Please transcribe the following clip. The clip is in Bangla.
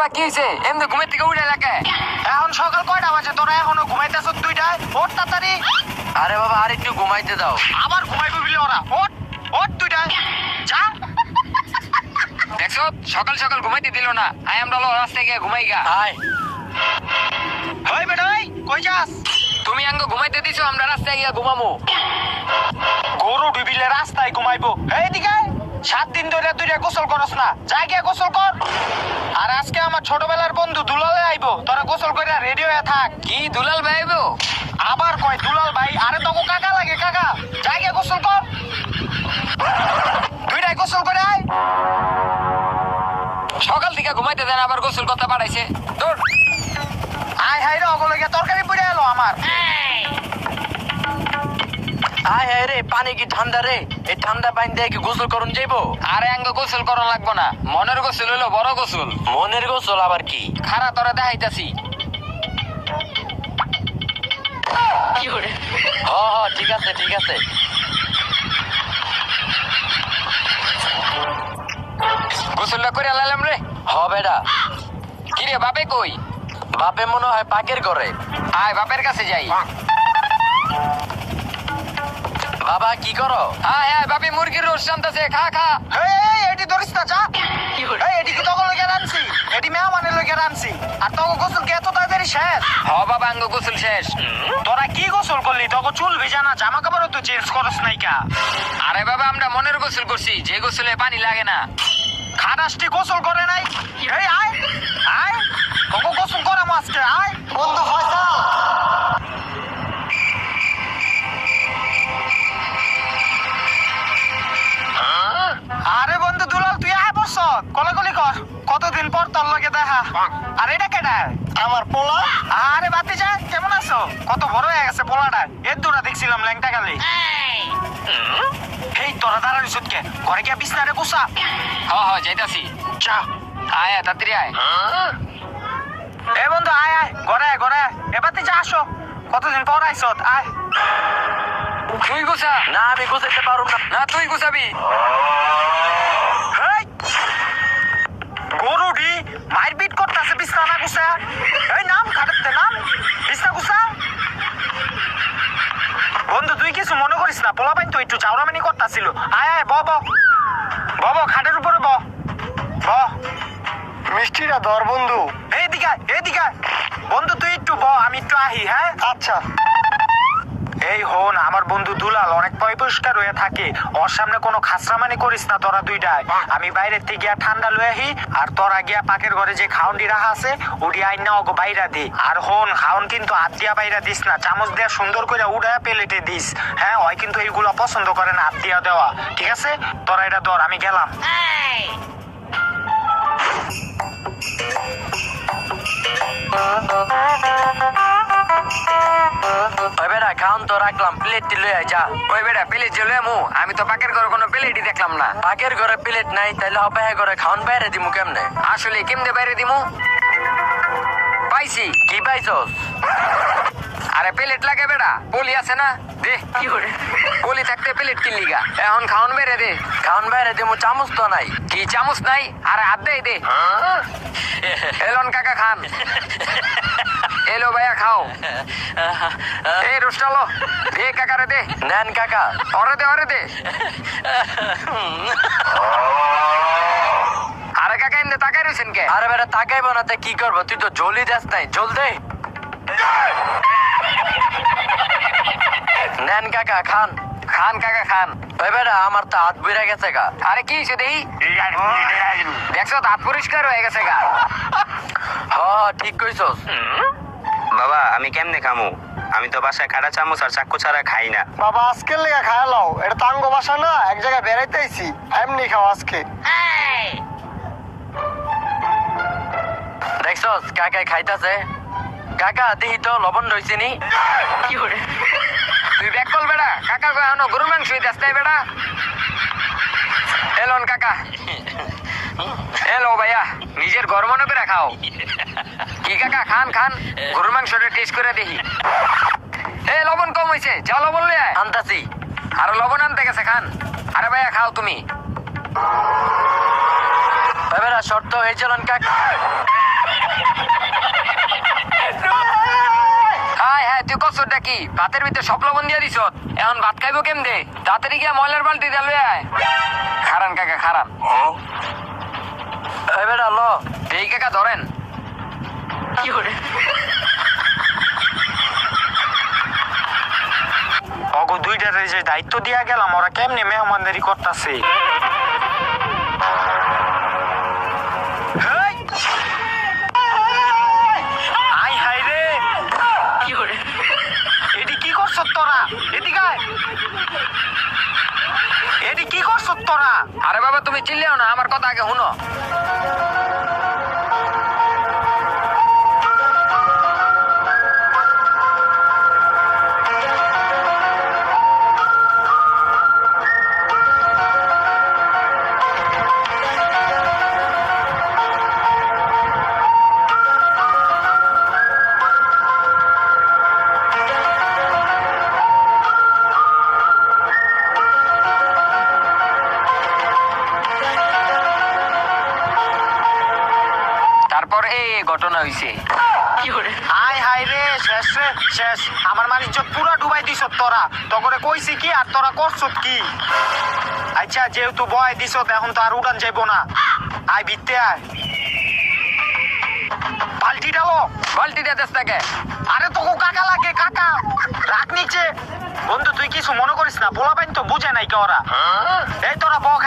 বাবা কি হয়েছে? এমনি ঘুমের থেকে উঠে লাগে। এখন সকাল কয়টা বাজে? তোরা এখনো ঘুমাইতেছ দুইটায়? ওঠ তাড়াতাড়ি। আরে বাবা আর একটু ঘুমাইতে দাও। আবার ঘুমাইবি বলে ওরা? ওঠ ওঠ দুইটায় যা। দেখছো সকাল সকাল ঘুমাইতে দিল না। আই আমরা রাস্তায় গিয়ে ঘুমাই গা। আয় হই বেটা ওই কই যাস? তুমি আঙ্গ ঘুমাইতে দিছো, আমরা রাস্তায় গিয়ে ঘুমামো। গরু ডুবিলে রাস্তায় ঘুমাইবো? এইদিকে 7 দিন ধরে তুই গোসল করস না, যাই গিয়ে গোসল কর। আর আজকে আমার ছোটবেলার বন্ধু দুলালে আইবো, তোরা গোসল করে রেডি হয়ে থাক। কি দুলাল ভাইবো? আবার কয় দুলাল ভাই? আরে তোকে কাকা লাগে, কাকা। যাই গিয়ে গোসল কর, দুইটাই গোসল করে আয়। সকাল থেকে ঘুমাইতে দেন, আবার গোসল করতে পাঠাইছে। দৌড়। আয় হাই রে, ওগুলো গিয়ে তরকারি পড়ে এলো আমার। আয় হায় রে, পানি কি ঠান্ডা রে? এই ঠান্ডা পানি দিয়ে কি গোসল করুন যাইবো? আরে আঙ্গ গোসল করা লাগবো না, মনের গোসল হইলো বড় গোসল। মনের গোসল আবার কি? খারা তোরা দেখাইতাছি। হ ঠিক আছে ঠিক আছে। গোসলটা করে লাইলাম রে। হ বেটা। কিরে বাপে কই? বাপে মনে হয় পাকের ঘরে। আয় বাপের কাছে যাই। বাবা কি করো? আয় আয় বাপে মুরগির রোজ টানতেছে, খা খা। এই এটি ধরিস না, যা। এই এটি কি তোকে লইয়া রানছি? এটি মেহমানের লইয়া রানছি। আর তোকে গোসল কি এত তাড়াতাড়ি শেষ? হ বাবা আঙ্গ গোসল শেষ। তোরা কি গোসল করলি? তোকে চুল ভিজা না, জামা কাপড়ও তো চেঞ্জ করস নাই কা? আরে বাবা আমরা মনের গোসল করছি, যে গোসলে পানি লাগে না। খাটাসটি গোসল করে নাই? এই আয় আয়, তোকে গোসল করাম আজকে। আয় বন্ধু ফয়সাল। আরে বন্ধু দুলাল, তুই আয় বস, কলাকলি কর। কতদিন পর তোর লগে দেখা। আর এটা কেডা? আমার পোলা। আরে বাতি যা, কেমন আছো? কত বড় হয়ে গেছে পোলাটা। এর দূরা দেখছিলাম ল্যাংটা গালে। এই তোরা দাঁড়ানি সুটকে, ঘরে গিয়া বিছনারে গুছা। হ হ যাইতাছি। যা। আয় আয় তাড়াতাড়ি আয়। এ বন্ধু আয় আয়, ঘরে আয় ঘরে আয়। এবারে যা, আসো, কতদিন পর আইছো। আয়। তুই গুছা। না আমি গোসাইতে পারুম না। না তুই গুছাবি। হেই, গরুডি মারপিট করতেছে বিছনা না গুছা। এই নাম খাটাতে নাম, বিছনা গুছা। বন্ধু তুই কিছু মনে করিস না, পোলাপাইন তো একটু চাউরামানি করতেছিল। আয় আয়, ব ব ব, খাটের উপরে ব ব। মিষ্টিটা ধর বন্ধু। এইদিকে এইদিকে বন্ধু, তুই একটু ব, আমি একটু আহি। হ্যাঁ আচ্ছা। এই হন, আমার বন্ধু দুলাল অনেক পরিষ্কার হয়ে থাকে। ওর সামনে কোনো খাসরামানি করিস না তোরা দুইটায়। আমি বাইরের থেকে গিয়া ঠান্ডা লয়ে আহি, আর তোরা গিয়া পাকের ঘরে যে খাউন্ডি রাখা আছে ওটি আইনা ওকে বাইরা দি। আর হন, খাউন কিন্তু হাত দিয়া বাইরা দিস না, চামচ দিয়া সুন্দর করে উড়ায় প্লেটে দিস। হ্যাঁ, ওই কিন্তু এইগুলো পছন্দ করে না হাত দিয়া দেওয়া। ঠিক আছে, তোরা এটা ধর, আমি গেলাম। ওই বেটা খাওন তো রাখলাম, প্লেটটি লই আয় যা। ওই বেটা প্লেট যে লইমু, আমি তো পাকের ঘরে কোনো প্লেটই দেখলাম না। পাকের ঘরে প্লেট নাই, তাইলে হবে ঘরে খাওন বাইরে দিমু কেমনে? আসলে কেমনে বাইরে দিমু? পাইছি। কি পাইছস? আরে প্লেট লাগে বেটা, পলি আছে না, দে। কি করে? পলি থাকতে প্লেট কিনলি গা। এখন খাওন বেড়ে দে। খাওন বাইরে দিমু, চামচ তো নাই। কি চামচ নাই? আরে হাত দে দে। এলন কাকা খান। এলো ভাইয়া খাও। এই রোস্টালো দে কাকারে দে। নেন কাকা। অরে দে অরে দে। আরে কাকা এমনি তাকাই রয়েছেন কে? আরে বেটা তাকাইবো না তা কি করবো? তুই তো জলই দেস নাই, জল দে। নেন কাকা খান। খান কাকা খান। ওই বেটা আমার তো হাত বুইরা গেছে গা। আরে কি হয়েছে দেহি? দেখছো হাত পরিষ্কার হয়ে গেছে গা। হ ঠিক কইছস। বাবা আমি কেমনে খামু? আমি তো বাসায় কাটা চামচ আর চাকু ছাড়া খাই না। বাবা আজকের লেগে খায় লাও, এটা তাঙ্গ বাসা না, এক জায়গায় বেড়াইতে আইছি, এমনি খাও আজকে। দেখছস কাকাই খাইতাছে। কাকা দেখি তো লবণ রইছে নি। কি করে? তুই ব্যাক কল বেটা, কাকা এখনো গরুর মাংস হইতাস নাই বেটা। এলন কাকা। এলো ভাইয়া, নিজের ঘর মনে করে খাও। কি কাকা খান খান, গরুর মাংসটা টেস্ট করে দেখি। এ লবণ কম হয়েছে, যা লবণ লয়ে আয়। আনতাছি। আর লবণ আনতে গেছে খান। আরে ভাইয়া খাও তুমি। ওই বেটা শর্ত হয়েছিল কাকা। করছটা কি ভাতের ভিতরে সব লবণ দিয়ে দিছ এখন ভাত খাইবো কেমনে তাড়াতাড়ি গিয়া ময়লার বালতি দিয়ে লয়ে আয় খারান কাকা খারান এই বেটা ল এই কাকা ধরেন কি করে অগো দুইটারে যে দায়িত্ব দিয়া গেলাম ওরা কেমনে মেহমানদারি করতেছে আই হাই রে কি করে এটি কি করছ তোরা এদিকে আয়। এটি কি করছ তোরা আরে বাবা তুমি চিল্লিও না আমার কথা আগে শুনো তারপর এই ঘটনা হইছে কি করে আয় হাই রে শেষ রে শেষ আমার মানিজ্জত পুরা ডুবাই দিছ তোরা তগরে কইছি কি আর তোরা করছ কি আচ্ছা যেহেতু বয় দিছ এখন তো আর উড়ান যাইবো না আয় ভিত্তে আয় বালতি ডালো বালতি দিয়ে দেশ থাকে আরে তোকে কাকা লাগে কাকা রাখ নিচে বন্ধু তুই কিছু মনে করিস না পোলা পাইন তো বুঝে নাই কে ওরা এই তোরা বক